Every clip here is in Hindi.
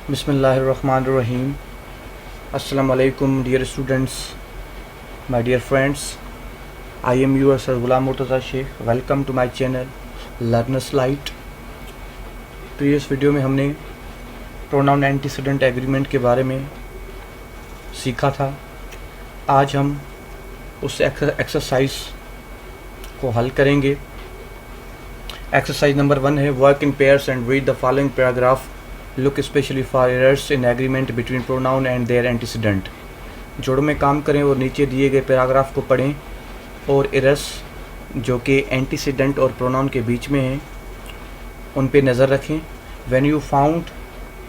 Bismillahirrahmanirrahim. Assalamu alaikum, dear students, my dear friends. I am yours, Sir Ghulam Murtaza Sheikh. Welcome to my channel, Learner's Light. Previous video में हमने प्रोनाउन एंटीसीडेंट एग्रीमेंट के बारे में सीखा था। आज हम उस एक्सरसाइज को हल करेंगे। एक्सरसाइज नंबर 1 है work in pairs and read the following paragraph. Look specially for errors in agreement between pronoun and their antecedent. जोड़ में काम करें और नीचे दिए गए पैराग्राफ को पढ़ें और एरर्स जो कि एंटीसीडेंट और प्रोनाउन के बीच में हैं उन पे नज़र रखें। When you found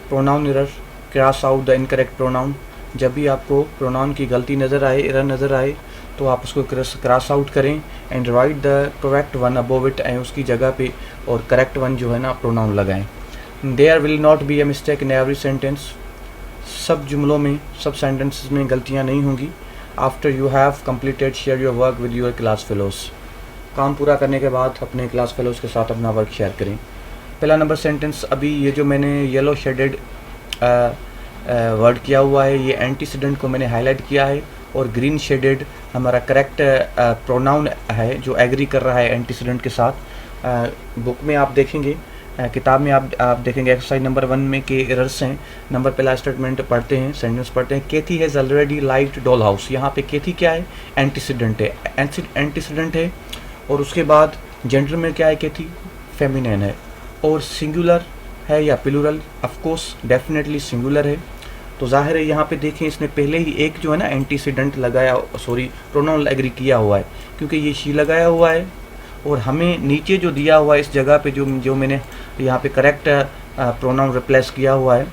pronoun error cross out the incorrect pronoun. जब भी आपको प्रोनाउन की गलती नज़र आए, एरर नज़र आए, तो आप उसको क्रॉस आउट करें and right the correct one above it. उसकी जगह पे और करेक्ट वन जो है ना प्रोनाउन लगाएं। There will not be a mistake in every sentence. सब जुमलों में, सब सेंटेंसेस में गलतियाँ नहीं होंगी। After you have completed share your work with your class fellows. काम पूरा करने के बाद अपने क्लास फेलोज के साथ अपना वर्क शेयर करें। पहला नंबर सेंटेंस, अभी ये जो मैंने येलो शेडेड वर्ड किया हुआ है, ये एंटीसीडेंट को मैंने हाईलाइट किया है, और ग्रीन शेडेड हमारा करेक्ट प्रोनाउन है जो एग्री कर रहा है एंटीसीडेंट के साथ। बुक में आप देखेंगे, किताब में आप देखेंगे एक्सरसाइज नंबर 1 में के एरर्स हैं। नंबर पहला स्टेटमेंट पढ़ते हैं, सेंटेंस पढ़ते हैं। Kathy has already liked doll house. यहाँ पे केथी क्या है? एंटीसीडेंट है, एंटीसीडेंट है। और उसके बाद जेंडर में क्या है? केथी फेमिनिन है। और सिंगुलर है या plural? Of course definitely singular है। तो जाहिर है यहाँ पे देखें इसने पहले ही एक जो है ना एंटीसीडेंट लगाया, सॉरी प्रोनाउन एग्री किया हुआ है, क्योंकि ये शी लगाया हुआ है। और हमें नीचे जो दिया हुआ है इस जगह पे जो मैंने यहाँ पे करेक्ट प्रोनाउन रिप्लेस किया हुआ है,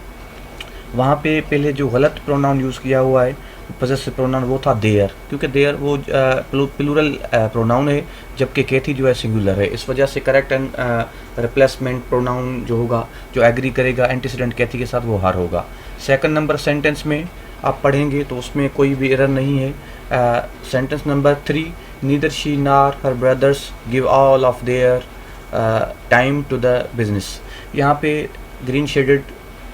वहाँ पे पहले जो गलत प्रोनाउन यूज़ किया हुआ है पॉसेसिव प्रोनाउन वो था देयर, क्योंकि देयर वो प्लूरल प्रोनाउन है, जबकि केथी जो है सिंगुलर है। इस वजह से करेक्ट रिप्लेसमेंट प्रोनाउन जो होगा, जो एग्री करेगा एंटीसीडेंट केथी के साथ, वो हार होगा। सेकंड नंबर सेंटेंस में आप पढ़ेंगे तो उसमें कोई भी एरर नहीं है। Sentence number 3, neither she nor her brothers give all of their time to the business. यहाँ पे ग्रीन शेडेड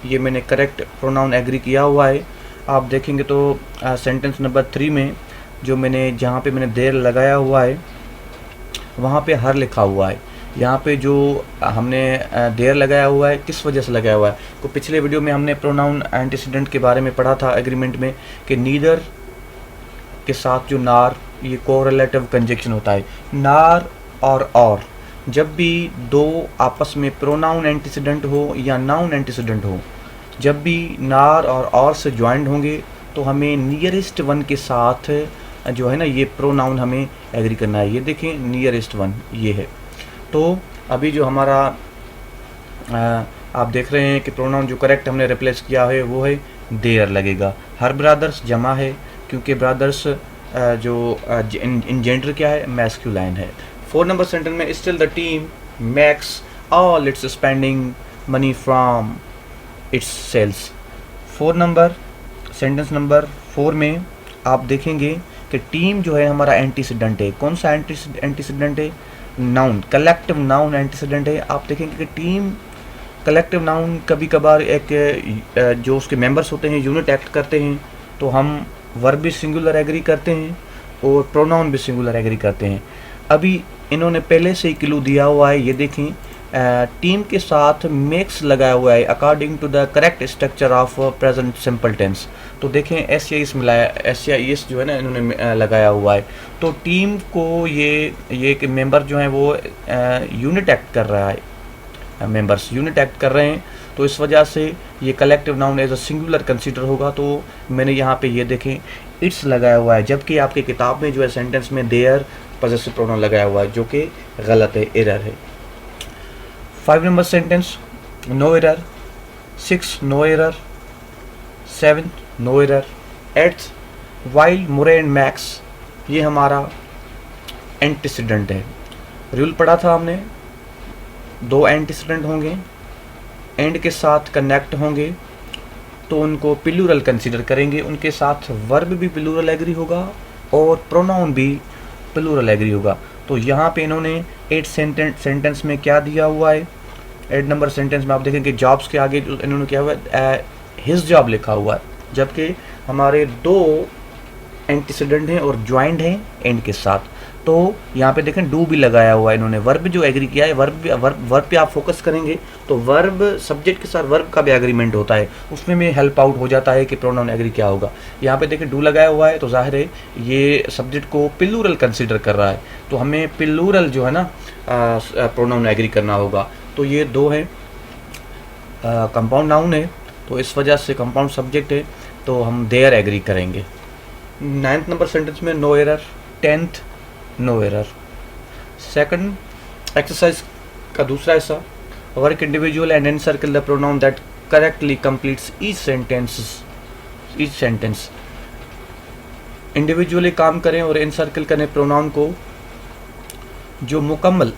ये मैंने करेक्ट प्रोनाउन एग्री किया हुआ है। आप देखेंगे तो सेंटेंस नंबर 3 में जो मैंने जहाँ पे मैंने देर लगाया हुआ है वहाँ पे हर लिखा हुआ है। यहाँ पे जो हमने देर लगाया हुआ है किस वजह से लगाया हुआ है? तो पिछले वीडियो में हमने प्रोनाउन एंटीसीडेंट के बारे में पढ़ा था एग्रीमेंट में कि नीदर के साथ जो नार, ये कोरिलेटिव कंजक्शन होता है। नार और जब भी दो आपस में प्रोनाउन एंटीसीडेंट हो या नाउन एंटीसीडेंट हो, जब भी नार और से ज्वाइंट होंगे तो हमें नियरेस्ट वन के साथ जो है ना ये प्रोनाउन हमें एग्री करना है। ये देखें नियरेस्ट वन ये है। तो अभी जो हमारा आप देख रहे हैं कि प्रोनाउन जो करेक्ट हमने रिप्लेस किया है वो है देयर लगेगा। हर ब्रदर्स जमा है, क्योंकि ब्रदर्स जो इन जेंडर क्या है? मैस्कुलाइन है। 4 नंबर सेंटेंस में still the team makes all its spending money from its sales. 4 number sentence number 4 में आप देखेंगे कि टीम जो है हमारा एंटीसीडेंट है। कौन सा एंटीसीडेंट है? नाउन, कलेक्टिव नाउन एंटीसीडेंट है। आप देखेंगे कि टीम कलेक्टिव नाउन कभी कभार एक जो उसके मेंबर्स होते हैं यूनिट एक्ट करते हैं, तो हम वर्ब भी सिंगुलर एग्री करते हैं और प्रोनाउन भी सिंगुलर एग्री करते हैं। अभी इन्होंने पहले से ही क्लू दिया हुआ है, ये देखें टीम के साथ मेक्स लगाया हुआ है according to the correct structure of present simple tense. तो देखें एस मिलाया, एस जो है ना इन्होंने लगाया हुआ है। तो टीम को ये मेंबर जो हैं वो यूनिट एक्ट कर रहा है, मेंबर्स यूनिट एक्ट कर रहे हैं, तो इस वजह से ये collective noun as a singular consider होगा। तो मैंने यहाँ पे ये देखें इट्स लगाया हुआ है, जबकि आपकी किताब में जो है सेंटेंस में देयर पॉसेसिव प्रोनाउन लगाया हुआ है, जो कि गलत है, एरर है। 5 number sentence, no error. 6 no error. 7 no error. 8 while Moore and Max, ये हमारा एंटीसीडेंट है। रूल पढ़ा था हमने, 2 एंटीसीडेंट होंगे, एंड के साथ कनेक्ट होंगे तो उनको प्लूरल कंसीडर करेंगे, उनके साथ वर्ब भी प्लूरल एग्री होगा और प्रोनाउन भी प्लूरल एग्री होगा। तो यहाँ पे इन्होंने 8 सेंटेंस में क्या दिया हुआ है? 8 नंबर सेंटेंस में आप देखेंगे जॉब्स के आगे इन्होंने क्या हुआ है? हिज जॉब लिखा हुआ है, जबकि हमारे दो एंटीसीडेंट हैं और ज्वाइंट हैं एंड के साथ। तो यहाँ पे देखें डू भी लगाया हुआ है इन्होंने। वर्ब जो एग्री किया है, वर्ब पे आप फोकस करेंगे तो वर्ब सब्जेक्ट के साथ वर्ब का भी एग्रीमेंट होता है, उसमें भी हेल्प आउट हो जाता है कि प्रोनाउन एग्री क्या होगा। यहाँ पे देखें डू लगाया हुआ है तो जाहिर है ये सब्जेक्ट को प्लूरल कंसिडर कर रहा है, तो हमें प्लूरल जो है ना प्रोनाउन एग्री करना होगा। तो ये दो है, कंपाउंड नाउन है तो इस वजह से कंपाउंड सब्जेक्ट है तो हम देयर एग्री करेंगे। 9th नंबर सेंटेंस में no error, 10th no error. Second exercise का दूसरा हिस्सा, work individual and encircle the pronoun that correctly completes each sentence. Individually काम करें और एनसर्कल करें प्रोनाउन को जो मुकम्मल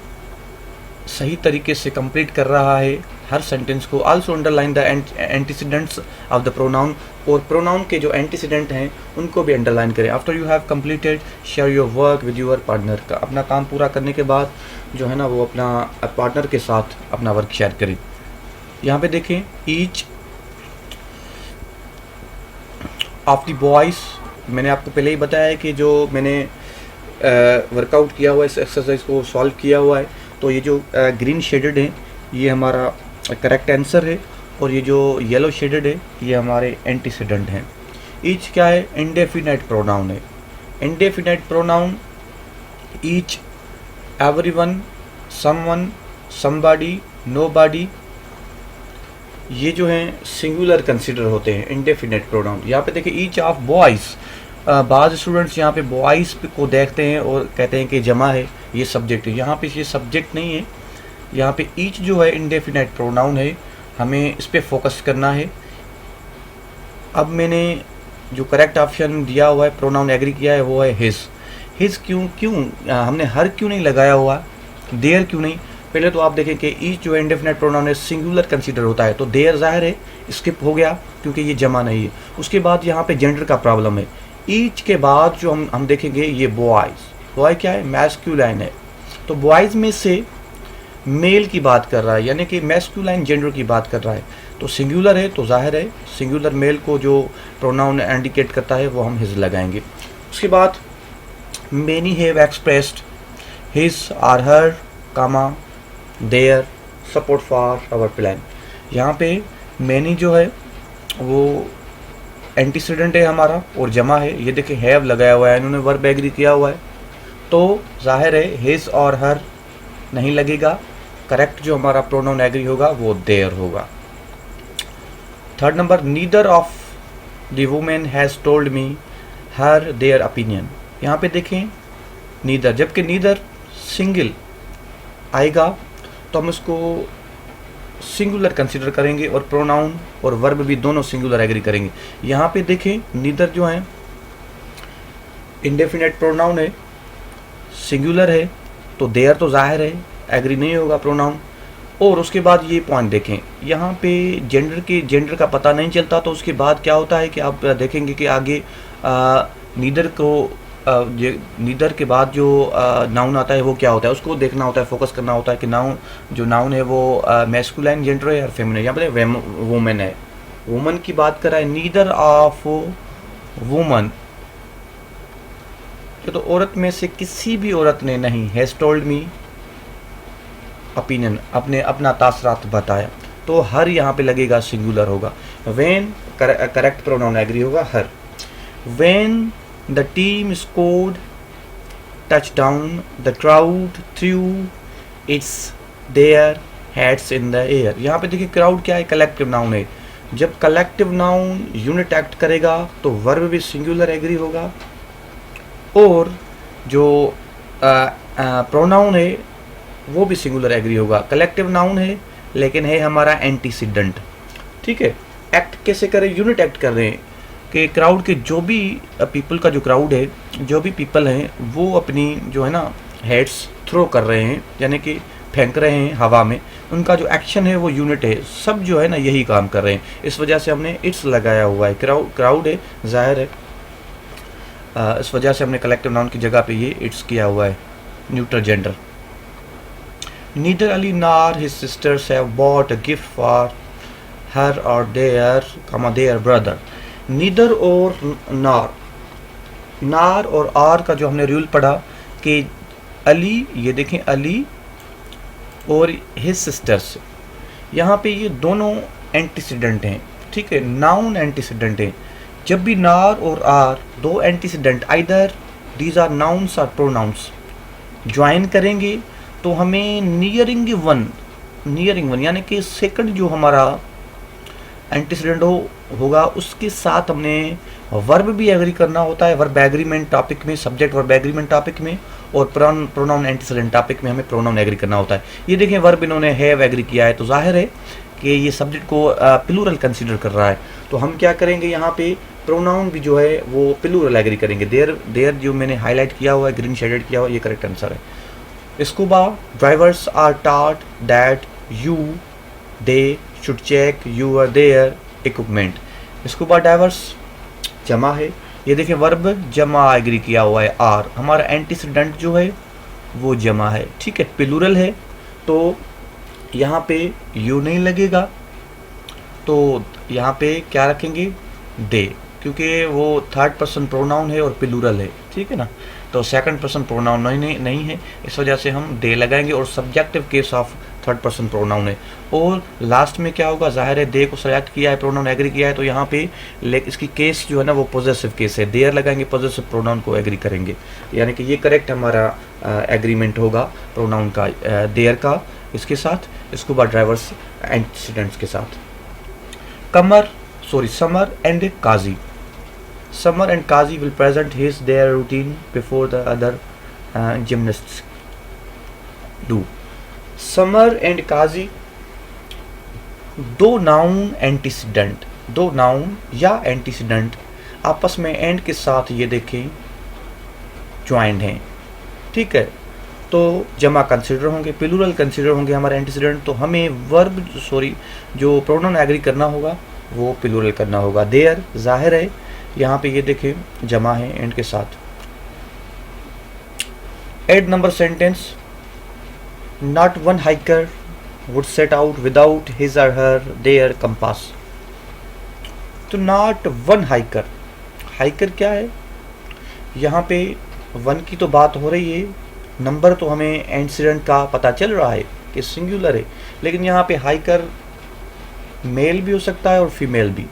सही तरीके से कंप्लीट कर रहा है हर सेंटेंस को। Also underline the antecedents of the pronoun, और प्रोनाउन के जो एंटीसीडेंट हैं उनको भी अंडरलाइन करें। After you have completed share your work with your partner, का अपना काम पूरा करने के बाद जो है ना वो अपना पार्टनर के साथ अपना वर्क शेयर करें। यहाँ पे देखें ईच ऑफ द बॉयज़, मैंने आपको पहले ही बताया है कि जो मैंने वर्कआउट किया हुआ है, इस एक्सरसाइज को सॉल्व किया हुआ है, तो ये जो ग्रीन शेडेड है ये हमारा करेक्ट आंसर है, और ये जो येलो शेडेड है ये हमारे एंटीसीडेंट हैं। ईच क्या है? इंडेफिनाइट प्रोनाउन है। Indefinite pronoun each, everyone, someone, somebody, nobody, ये जो हैं सिंगुलर कंसिडर होते हैं इंडेफिनाइट प्रोनाउन। यहाँ पे देखिए ईच ऑफ बॉयज़, बाज़ स्टूडेंट्स यहाँ पे बॉयज़ को देखते हैं और कहते हैं कि जमा है, ये सब्जेक्ट है। यहाँ पे ये सब्जेक्ट नहीं है, यहाँ पे ईच जो है इंडेफिनाइट प्रोनाउन है, हमें इस पे फोकस करना है। अब मैंने जो करेक्ट ऑप्शन दिया हुआ है, प्रोनाउन एग्री किया है, वो है हिज। हिज क्यों हमने हर क्यों नहीं लगाया हुआ, देयर क्यों नहीं? पहले तो आप देखें कि ईच जो है इंडेफिनाइट प्रोनाउन है, सिंगुलर कंसीडर होता है, तो देयर जाहिर है स्किप हो गया क्योंकि ये जमा नहीं है। उसके बाद यहाँ पे जेंडर का प्रॉब्लम है। ईच के बाद जो हम देखेंगे ये बॉयज़, बॉय क्या है? मैस्कुलाइन है, तो बॉयज़ में से मेल की बात कर रहा है, यानी कि मैस्कुलाइन जेंडर की बात कर रहा है, तो सिंगुलर है तो जाहिर है सिंगुलर मेल को जो प्रोनाउन इंडिकेट करता है वो हम हिज लगाएंगे। उसके बाद मेनी हैव एक्सप्रेस्ड हिज और her comma their support for our plan. यहाँ पे मैनी जो है वो एंटीसीडेंट है हमारा और जमा है, ये देखिए हैव लगाया हुआ है, इन्होंने वर्ब एग्री किया हुआ है, तो जाहिर है हिज और हर नहीं लगेगा। करेक्ट जो हमारा प्रोनाउन एग्री होगा वो देयर होगा। Third number, neither of the women has told me her their opinion. यहाँ पे देखें नीदर, जबकि नीदर सिंगल आएगा तो हम इसको सिंगुलर कंसिडर करेंगे और प्रोनाउन और वर्ब भी दोनों सिंगुलर एग्री करेंगे। यहाँ पे देखें नीदर जो है इंडेफिनाइट प्रोनाउन है, सिंगुलर है, तो देयर तो जाहिर है एग्री नहीं होगा प्रोनाउन। और उसके बाद ये पॉइंट देखें, यहाँ पे जेंडर का पता नहीं चलता, तो उसके बाद क्या होता है कि आप देखेंगे कि आगे नीदर के बाद जो नाउन आता है वो क्या होता है, उसको देखना होता है, फोकस करना होता है कि नाउन है वो मैस्कुलाइन जेंडर है या फेमिनिन। यहाँ पे वुमेन है, वुमन की बात कर रहा है, नीदर ऑफ वुमन, तो औरत में से किसी भी औरत ने नहीं हैज़ टोल्ड मी ओपिनियन, अपना तासरात बताया, तो हर यहाँ पे लगेगा सिंगुलर होगा। व्हेन करेक्ट प्रोनाउन एग्री होगा her. When the team scored touchdown the crowd threw its their heads in the air. यहाँ पे देखिए क्राउड क्या है? कलेक्टिव नाउन है। जब कलेक्टिव नाउन यूनिट एक्ट करेगा तो वर्ब भी सिंगुलर एग्री होगा, और जो प्रोनाउन है वो भी सिंगुलर एग्री होगा। कलेक्टिव नाउन है लेकिन है हमारा एंटीसीडेंट, ठीक है। एक्ट कैसे करें? यूनिट एक्ट कर रहे हैं कि क्राउड के जो भी पीपल का जो क्राउड है, जो भी पीपल हैं वो अपनी जो है ना हेड्स थ्रो कर रहे हैं, यानी कि फेंक रहे हैं हवा में, उनका जो एक्शन है वो यूनिट है, सब जो है ना यही काम कर रहे हैं। इस वजह से हमने इट्स लगाया हुआ है। क्राउड है जाहिर है, इस वजह से हमने कलेक्टिव नाउन की जगह पे ये इट्स किया हुआ है, neutral gender. Neither Ali nor his sisters have bought a gift for her or their brother. Neither और नार और आर का जो हमने रूल पढ़ा कि अली, ये देखें अली और हिज सिस्टर्स, यहाँ पे ये दोनों एंटीसीडेंट हैं, ठीक है, नाउन एंटीसीडेंट हैं। जब भी नार और आर दो antecedent either these are nouns और प्रोनाउंस ज्वाइन करेंगे तो हमें नियरिंग वन यानी कि सेकंड जो हमारा एंटीसीडेंट होगा उसके साथ हमने वर्ब भी एग्री करना होता है, वर्ब एग्रीमेंट टॉपिक में, सब्जेक्ट वर्ब एग्रीमेंट टॉपिक में, और प्रोनाउन एंटीसीडेंट टॉपिक में हमें प्रोनाउन एग्री करना होता है। ये देखें वर्ब इन्होंने हैव एग्री किया है तो जाहिर है कि ये सब्जेक्ट को प्लूरल कंसीडर कर रहा है, तो हम क्या करेंगे यहाँ पे प्रोनाउन भी जो है वो प्लूरल एग्री करेंगे। देयर जो मैंने हाईलाइट किया हुआ है, ग्रीन शेडेड किया हुआ है, ये करेक्ट आंसर है। इसको बाद drivers are taught that you they should check your their equipment. इसको बाद ड्राइवर्स जमा है, ये देखें वर्ब जमा एग्री किया हुआ है, आर हमारा एंटीसीडेंट जो है वो जमा है, ठीक है, प्लूरल है तो यहाँ पे यू नहीं लगेगा, तो यहाँ पे क्या रखेंगे दे, क्योंकि वो थर्ड पर्सन प्रोनाउन है और प्लूरल है, ठीक है ना, तो सेकंड पर्सन प्रोनाउन नहीं है, इस वजह से हम दे लगाएंगे और subjective case of third person pronoun है। और लास्ट में क्या होगा, जाहिर है दे को सेलेक्ट किया है, प्रोनाउन एग्री किया है, तो यहाँ पे इसकी केस जो है ना वो पॉजेसिव केस है, देयर लगाएंगे, पॉजेसिव प्रोनाउन को एग्री करेंगे, यानी कि ये करेक्ट हमारा एग्रीमेंट होगा प्रोनाउन का, देयर का इसके साथ, इसको बाद ड्राइवर्स एंटीसीडेंट्स के साथ। Summer and Kasey, Summer and Kasey will present his their routine before the other gymnasts do. Summer and Kasey दो नाउन या एंटीसीडेंट आपस में एंड के साथ ये देखें ज्वाइंट हैं, ठीक है, तो जमा कंसीडर होंगे, प्लूरल कंसीडर होंगे हमारे एंटीसीडेंट, तो हमें जो प्रोनाउन एग्री करना होगा वो प्लूरल करना होगा। देयर जाहिर है यहाँ पे ये देखें जमा है एंड के साथ। Eight number sentence, not one hiker would set out without his और हर देयर कंपास। तो नॉट वन हाइकर क्या है, यहाँ पे वन की तो बात हो रही है, नंबर तो हमें एंटीसीडेंट का पता चल रहा है कि सिंगुलर है, लेकिन यहाँ पे हाइकर मेल भी हो सकता है और फीमेल भी,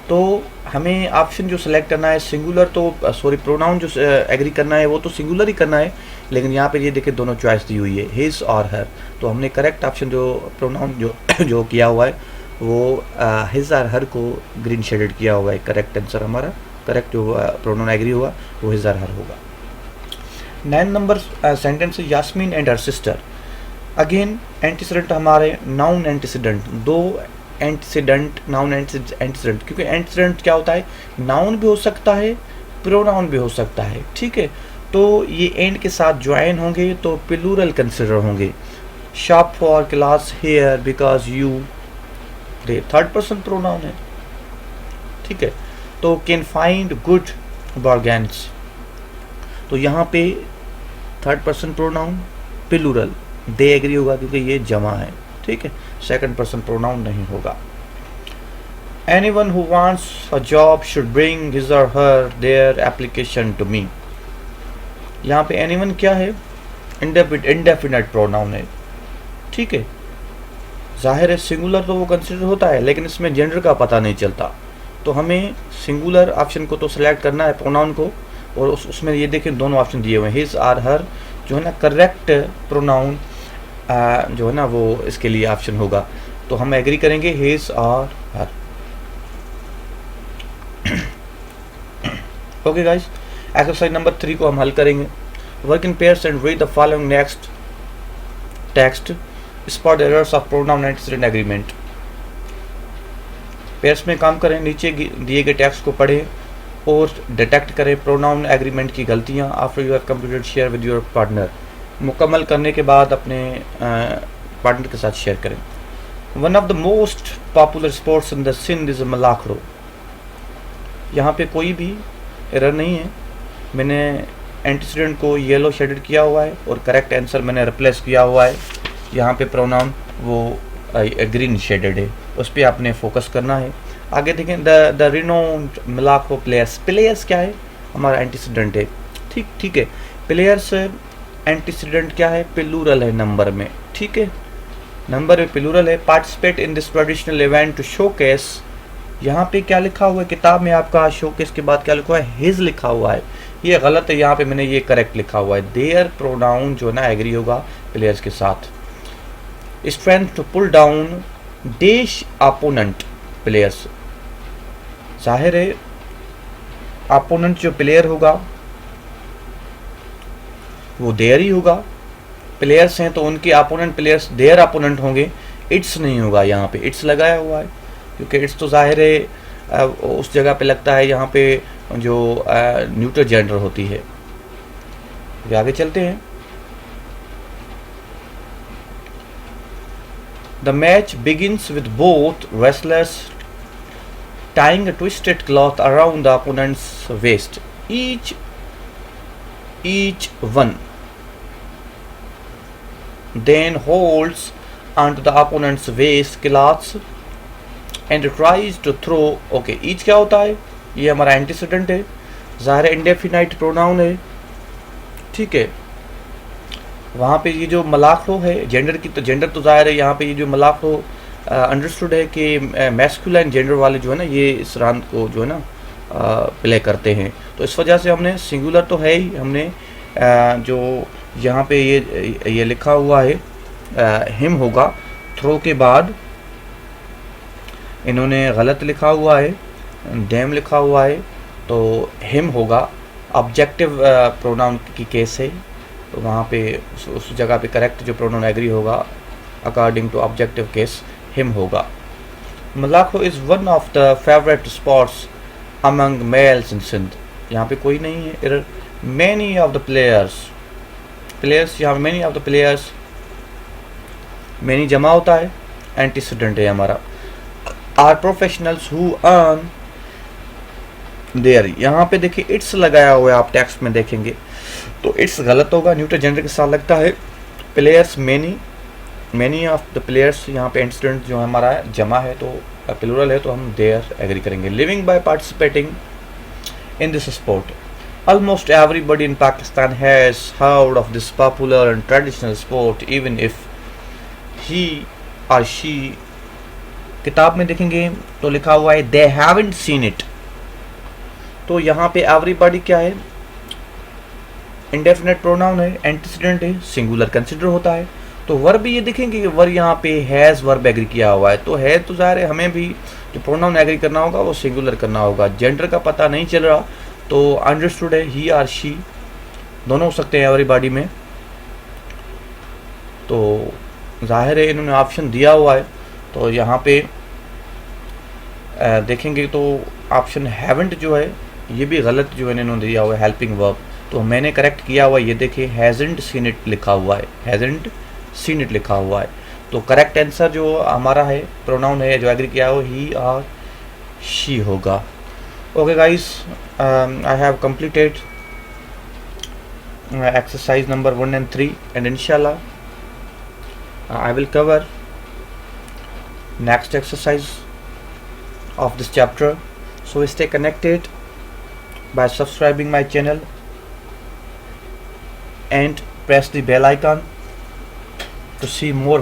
तो हमें ऑप्शन जो सेलेक्ट करना है सिंगुलर, तो प्रोनाउन जो एग्री करना है वो तो सिंगुलर ही करना है, लेकिन यहाँ पे ये देखिए दोनों चॉइस दी हुई है हिज और हर, तो हमने करेक्ट ऑप्शन जो प्रोनाउन जो किया हुआ है वो हिज और हर को ग्रीन शेडेड किया हुआ है, करेक्ट आंसर हमारा, करेक्ट जो प्रोनाउन एग्री हुआ वो हिज और हर होगा। 9 number sentence, Yasmin and her sister, again antecedent हमारे नाउन एंटीसीडेंट, दो एंटीसीडेंट नाउन एंटीसीडेंट, क्योंकि एंटीसीडेंट क्या होता है, नाउन भी हो सकता है प्रोनाउन भी हो सकता है, ठीक है, तो ये एंड के साथ ज्वाइन होंगे तो प्लूरल कंसिडर होंगे। Shop for class here because you they third person pronoun है, ठीक है, तो कैन फाइंड गुड बार्गेन्स, तो यहाँ पे third person pronoun plural, they agree होगा क्योंकि ये जमा है, ठीक है, सेकंड पर्सन प्रोनाउन नहीं होगा। Anyone who wants a job should bring his और her their application to me. यहाँ पे एनीवन क्या है, इंडेफिनिट प्रोनाउन है, ठीक है, जाहिर है सिंगुलर तो वो कंसिडर होता है, लेकिन इसमें जेंडर का पता नहीं चलता, तो हमें सिंगुलर ऑप्शन को तो सिलेक्ट करना है प्रोनाउन को, और उसमें ये देखें दोनों ऑप्शन दिए हुए हैं, हिज और हर जो है ना करेक्ट प्रोनाउन जो है ना वो इसके लिए ऑप्शन होगा, तो हम एग्री करेंगे हिज और हर। ओके गाइस, एक्सरसाइज नंबर 3 को हम हल करेंगे। Work in pairs and read the following next text, spot errors of pronoun antecedent agreement. Pairs में काम करें, नीचे दिए गए टेक्स्ट को पढ़ें और डिटेक्ट करें प्रोनाउन एग्रीमेंट की गलतियां। After you have completed share with your partner, मुकम्मल करने के बाद अपने पार्टनर के साथ शेयर करें। One of the most popular sports in the Sindh is Malakhro. यहाँ पे कोई भी एरर नहीं है, मैंने एंटीसीडेंट को येलो शेडेड किया हुआ है और करेक्ट आंसर मैंने रिप्लेस किया हुआ है, यहाँ पे प्रोनाउन वो ग्रीन शेडेड है। उस पर आपने फोकस करना है। आगे देखें द रिनोन्ड मिलाको प्लेयर्स। प्लेयर्स क्या है, हमारा एंटीसीडेंट है। ठीक है, प्लेयर्स एंटीसीडेंट क्या है, प्लूरल है नंबर में। ठीक है, नंबर में प्लूरल है। Participate in this traditional event to showcase, यहाँ पे क्या लिखा हुआ है किताब में आपका, शोकेस के बाद क्या लिखा हुआ है, हिज लिखा हुआ है, ये गलत है, यहाँ पे मैंने ये करेक्ट लिखा हुआ है। देयर प्रोनाउन जो है ना एग्री होगा प्लेयर्स के साथ। Strength to pull down dash opponent players, जाहिर है अपोनेंट जो प्लेयर होगा वो देयर ही होगा। प्लेयर्स हैं तो उनके अपोनेंट प्लेयर्स देयर अपोनेंट होंगे, इट्स नहीं होगा, यहाँ पे इट्स लगाया हुआ है क्योंकि इट्स तो जाहिर है उस जगह पे लगता है जहाँ पे जो न्यूट्रल जेंडर होती है। आगे चलते हैं। The match begins with both wrestlers tying a twisted cloth around the opponent's waist. Each one then holds onto the opponent's waist cloths and tries to throw. Okay, each क्या होता है, ये हमारा एंटीसीडेंट है, ज़ाहिर इंडेफिनाइट प्रोनाउन है। ठीक है, वहाँ पे ये जो मलाखो है जेंडर की, तो जेंडर तो ज़ाहिर है यहाँ पे ये जो मलाखो अंडरस्टूड है कि मैस्कुलाइन जेंडर वाले जो है ना ये इस राउंड को जो है ना प्ले करते हैं, तो इस वजह से हमने सिंगुलर तो है ही, हमने जो यहाँ पे ये लिखा हुआ है हिम होगा, थ्रो के बाद इन्होंने गलत लिखा हुआ है, डैम लिखा हुआ है, तो हिम होगा। ऑब्जेक्टिव प्रोनाउन की केस है, तो वहाँ पे उस जगह पे करेक्ट जो प्रोनाउन एग्री होगा according to objective case him होगा। Malakhro is one of the favourite spots among males in Sindh, यहाँ पे कोई नहीं है error. Many of the players यहाँ many of the players, many जमा होता है, एंटीसीडेंट है हमारा। Are professionals who earn their, यहाँ पे देखिए इट्स लगाया हुआ है, आप टेक्स्ट में देखेंगे तो इट्स गलत होगा, न्यूट्रल जेंडर के साथ लगता है। Players many of the players, यहाँ पे इंसिडेंट जो हमारा है जमा है तो प्लूरल है तो हम देयर एग्री करेंगे। Living by participating in this sport, almost everybody in Pakistan has heard of this popular and traditional sport even if he और शी, किताब में देखेंगे तो लिखा हुआ है दे हैवंट सीन इट, तो यहाँ पे एवरीबडी क्या है, इंडेफिनेट प्रोनाउन है, एंटीसीडेंट है, सिंगुलर कंसिडर होता है। तो वर्ब भी ये देखेंगे कि वर्ब यहाँ पे हैज़ वर्ब एग्री किया हुआ है, तो है तो ज़ाहिर है हमें भी जो प्रोनाउन एग्री करना होगा वो सिंगुलर करना होगा। जेंडर का पता नहीं चल रहा तो अंडरस्टूड है ही और शी दोनों हो सकते हैं एवरीबॉडी में, तो ज़ाहिर है इन्होंने ऑप्शन दिया हुआ है, तो यहाँ पे देखेंगे तो ऑप्शन हैवंट जो है ये भी गलत जो है इन्होंने दिया हुआ है हेल्पिंग वर्ब, तो मैंने करेक्ट किया हुआ है, ये देखिए हैज़न्ट सीन इट लिखा हुआ है, हैज़न्ट सीन इट लिखा हुआ है, तो करेक्ट आंसर जो हमारा है प्रोनाउन है जो एग्री किया हो ही और शी होगा। Okay guys, I have completed exercise number 1 and 3 and inshallah I will cover next exercise of this chapter, so stay connected by subscribing my channel and press the bell icon to see more